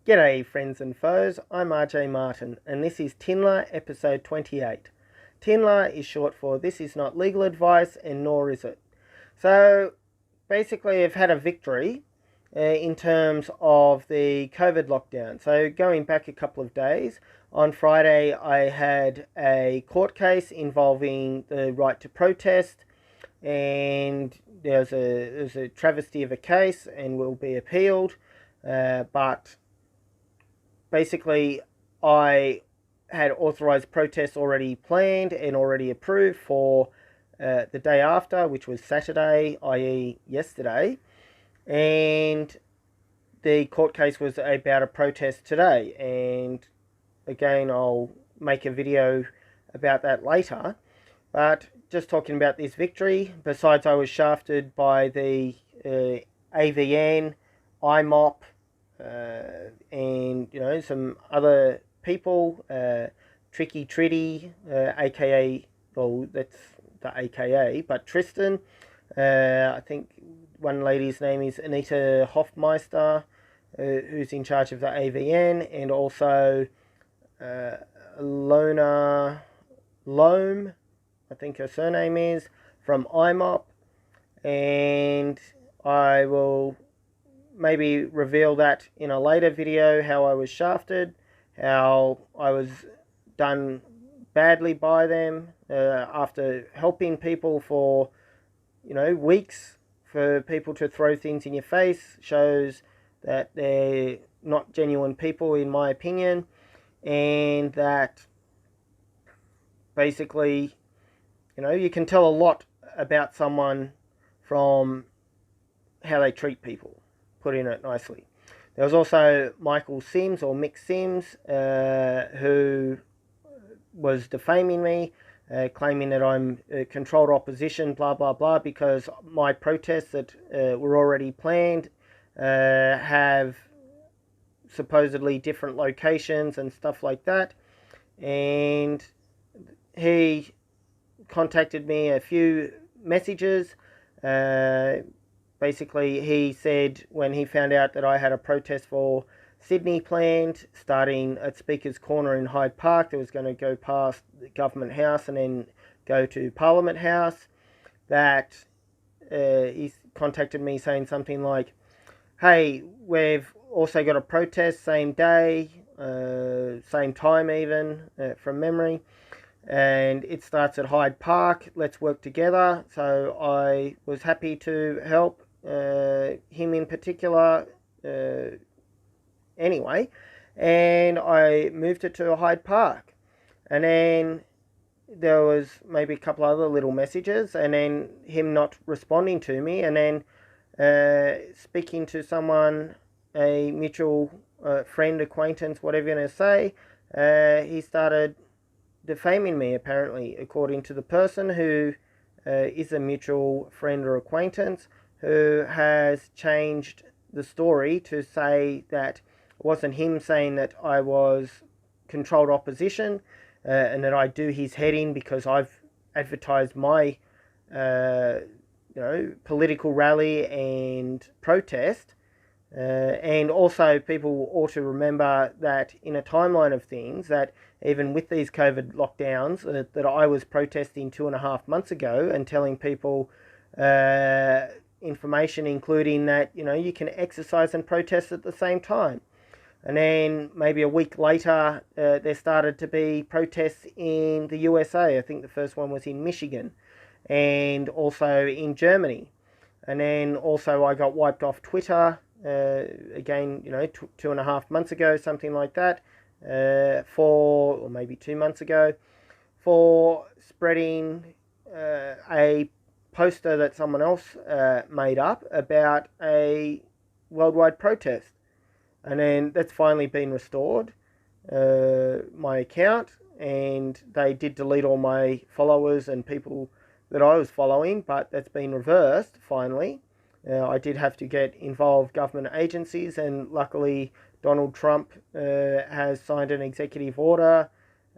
G'day friends and foes, I'm Arjay Martin and this is TINLA episode 28. TINLA is short for This Is Not Legal Advice and Nor Is It. So basically I've had a victory in terms of the COVID lockdown. So going back a couple of days, on Friday I had a court case involving the right to protest, and there's a travesty of a case and will be appealed, but basically, I had authorised protests already planned and already approved for the day after, which was Saturday, i.e. yesterday. And the court case was about a protest today. And again, I'll make a video about that later. But just talking about this victory, besides I was shafted by the AVN, IMOP, and some other people, Tricky Tritty, aka, well, that's the AKA, but Tristan, I think one lady's name is Anita Hofmeister, who's in charge of the AVN, and also Lona Loam, I think her surname is, from IMOP, and I will maybe reveal that in a later video, how I was shafted, how I was done badly by them after helping people for weeks. For people to throw things in your face shows that they're not genuine people, in my opinion, and that basically you can tell a lot about someone from how they treat people, putting it nicely. There was also Michael Sims, or Mick Sims, who was defaming me, claiming that I'm controlled opposition, blah, blah, blah, because my protests that were already planned have supposedly different locations and stuff like that. And he contacted me a few messages. Basically, he said when he found out that I had a protest for Sydney planned, starting at Speaker's Corner in Hyde Park, that was going to go past the Government House and then go to Parliament House, that he contacted me saying something like, hey, we've also got a protest same day, same time even, from memory, and it starts at Hyde Park, let's work together. So I was happy to help him in particular, anyway, and I moved it to Hyde Park. And then there was maybe a couple other little messages, and then him not responding to me, and then speaking to someone, a mutual friend, acquaintance, whatever you're going to say, he started defaming me, apparently, according to the person who is a mutual friend or acquaintance, who has changed the story to say that it wasn't him saying that I was controlled opposition, and that I do his head in because I've advertised my political rally and protest. And also people ought to remember that in a timeline of things, that even with these COVID lockdowns, that I was protesting 2.5 months ago and telling people information including that you can exercise and protest at the same time. And then maybe a week later there started to be protests in the USA. I think the first one was in Michigan, and also in Germany. And then also I got wiped off Twitter again, 2.5 months ago, something like that, or maybe 2 months ago, for spreading a poster that someone else made up about a worldwide protest. And then that's finally been restored, my account, and they did delete all my followers and people that I was following, but that's been reversed finally. I did have to get involved government agencies, and luckily Donald Trump has signed an executive order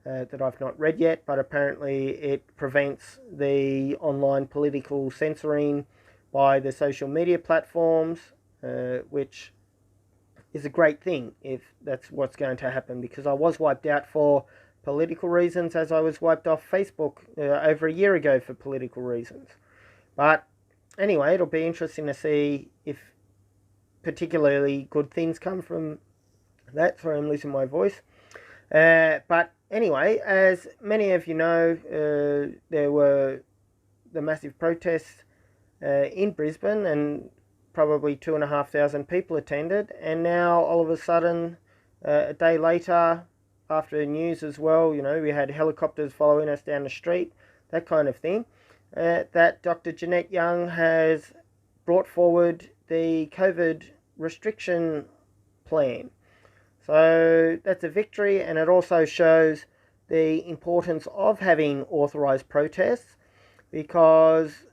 that I've not read yet, but apparently it prevents the online political censoring by the social media platforms, which is a great thing if that's what's going to happen, because I was wiped out for political reasons, as I was wiped off Facebook over a year ago for political reasons. But anyway, it'll be interesting to see if particularly good things come from that. Sorry, I'm losing my voice. But anyway, as many of you know, there were the massive protests in Brisbane, and probably 2,500 people attended. And now, all of a sudden, a day later, after the news as well, we had helicopters following us down the street, that kind of thing, that Dr. Jeanette Young has brought forward the COVID restriction plan. So that's a victory, and it also shows the importance of having authorised protests, because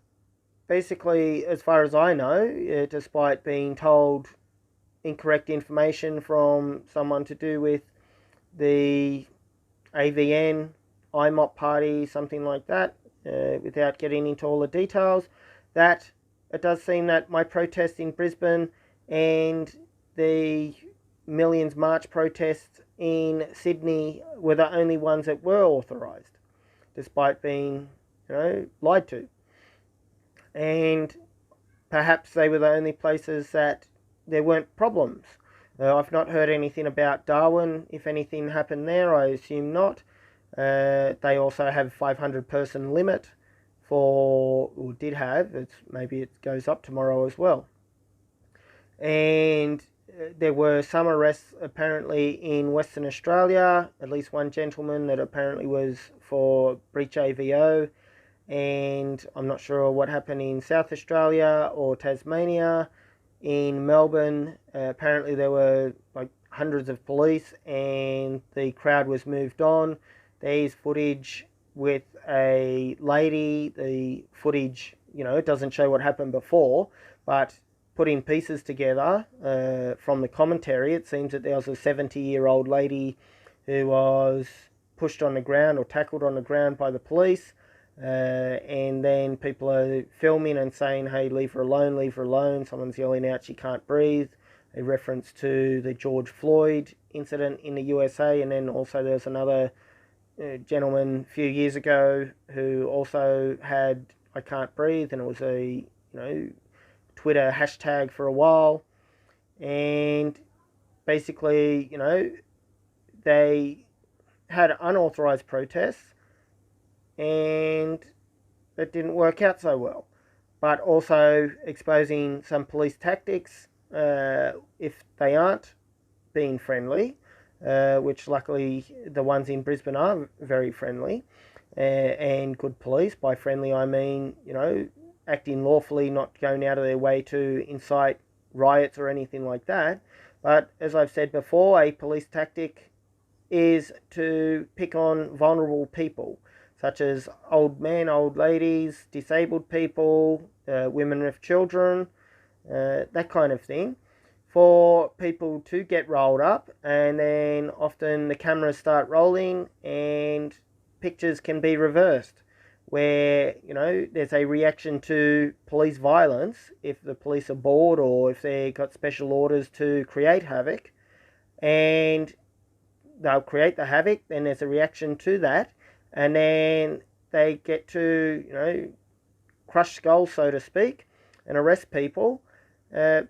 basically, as far as I know, despite being told incorrect information from someone to do with the AVN, IMOP party, something like that, without getting into all the details, that it does seem that my protest in Brisbane and the Millions March protests in Sydney were the only ones that were authorised, despite being, lied to. And perhaps they were the only places that there weren't problems. I've not heard anything about Darwin. If anything happened there, I assume not. They also have 500 person limit or did have. Maybe it goes up tomorrow as well. And there were some arrests apparently in Western Australia, at least one gentleman that apparently was for breach AVO, and I'm not sure what happened in South Australia or Tasmania. In Melbourne, apparently there were like hundreds of police and the crowd was moved on. There's footage with a lady. The footage, it doesn't show what happened before, but putting pieces together from the commentary, it seems that there was a 70-year-old lady who was pushed on the ground or tackled on the ground by the police. And then people are filming and saying, hey, leave her alone, leave her alone. Someone's yelling out she can't breathe. A reference to the George Floyd incident in the USA. And then also there's another gentleman a few years ago who also had I can't breathe, and it was a Twitter hashtag for a while. And basically, they had unauthorized protests, and it didn't work out so well. But also exposing some police tactics, if they aren't being friendly, which luckily the ones in Brisbane are very friendly, and good police. By friendly I mean, acting lawfully, not going out of their way to incite riots or anything like that. But as I've said before, a police tactic is to pick on vulnerable people, such as old men, old ladies, disabled people, women with children, that kind of thing, for people to get rolled up, and then often the cameras start rolling and pictures can be reversed, where, there's a reaction to police violence if the police are bored or if they've got special orders to create havoc, and they'll create the havoc, then there's a reaction to that, and then they get to, crush skulls, so to speak, and arrest people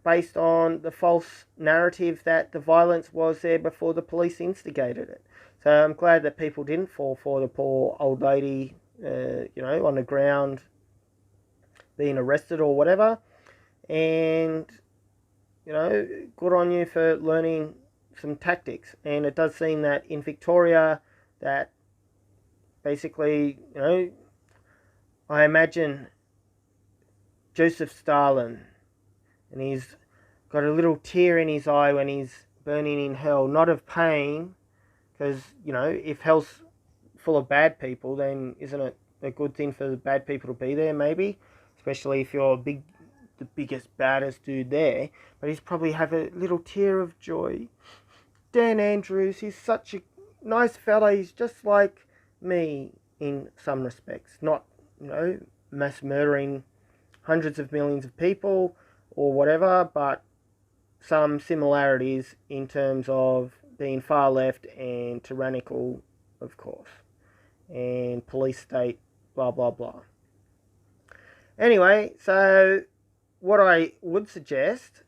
based on the false narrative that the violence was there before the police instigated it. So I'm glad that people didn't fall for the poor old lady, on the ground being arrested or whatever. And, good on you for learning some tactics. And it does seem that in Victoria, that basically, I imagine Joseph Stalin, and he's got a little tear in his eye when he's burning in hell, not of pain, because, if hell's full of bad people, then isn't it a good thing for the bad people to be there, maybe? Especially if you're the biggest, baddest dude there. But he's probably have a little tear of joy. Dan Andrews, he's such a nice fella. He's just like me in some respects. Not, mass murdering hundreds of millions of people or whatever, but some similarities in terms of being far left and tyrannical, of course, and police state, blah blah blah. Anyway, so what I would suggest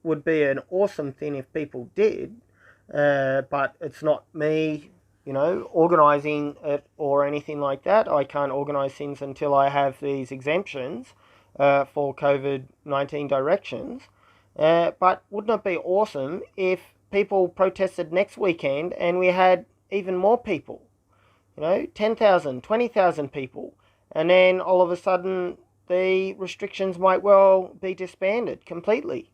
would be an awesome thing if people did, but it's not me, organising it or anything like that. I can't organise things until I have these exemptions for COVID-19 directions. But wouldn't it be awesome if people protested next weekend and we had even more people? 10,000, 20,000 people. And then all of a sudden the restrictions might well be disbanded completely.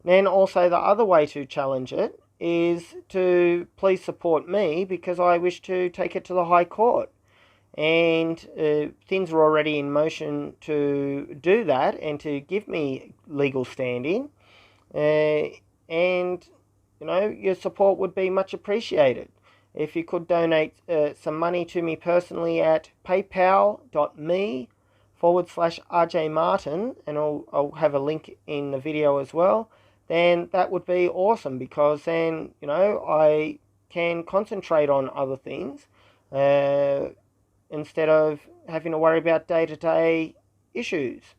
Then also the other way to challenge it is to please support me, because I wish to take it to the High Court. And things are already in motion to do that and to give me legal standing. And, your support would be much appreciated. If you could donate some money to me personally at paypal.me/Arjay Martin, and I'll have a link in the video as well, then that would be awesome, because then, I can concentrate on other things instead of having to worry about day-to-day issues,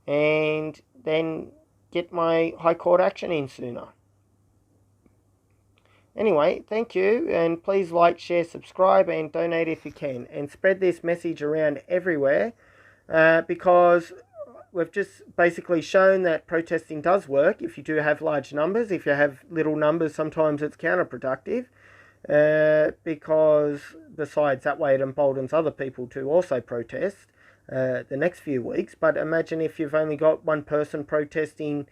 and then get my High Court action in sooner. Anyway, thank you, and please like, share, subscribe, and donate if you can, and spread this message around everywhere, because we've just basically shown that protesting does work if you do have large numbers. If you have little numbers, sometimes it's counterproductive, because besides that way it emboldens other people to also protest the next few weeks. But imagine if you've only got one person protesting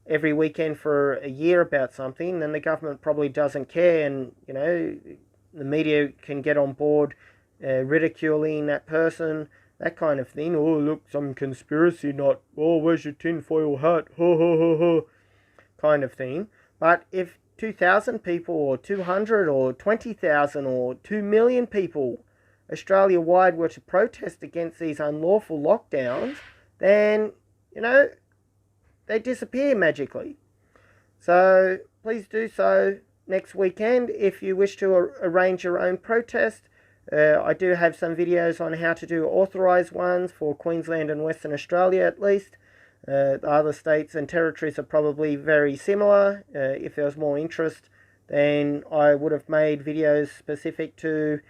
every weekend for a year about something, then the government probably doesn't care, and the media can get on board ridiculing that person, that kind of thing. Oh, look, some conspiracy nut. Oh, where's your tinfoil hat? Ho, ho, ho, ho. Kind of thing. But if 2,000 people or 200 or 20,000 or 2 million people Australia-wide were to protest against these unlawful lockdowns, then, they disappear magically. So please do so next weekend if you wish to arrange your own protest. I do have some videos on how to do authorised ones for Queensland and Western Australia at least. The other states and territories are probably very similar. If there was more interest, then I would have made videos specific to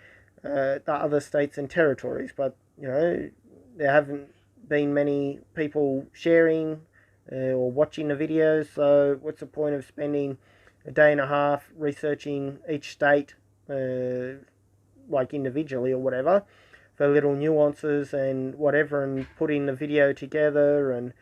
the other states and territories. But, there haven't been many people sharing or watching the videos, so what's the point of spending a day and a half researching each state, like individually or whatever, for little nuances and whatever, and putting the video together and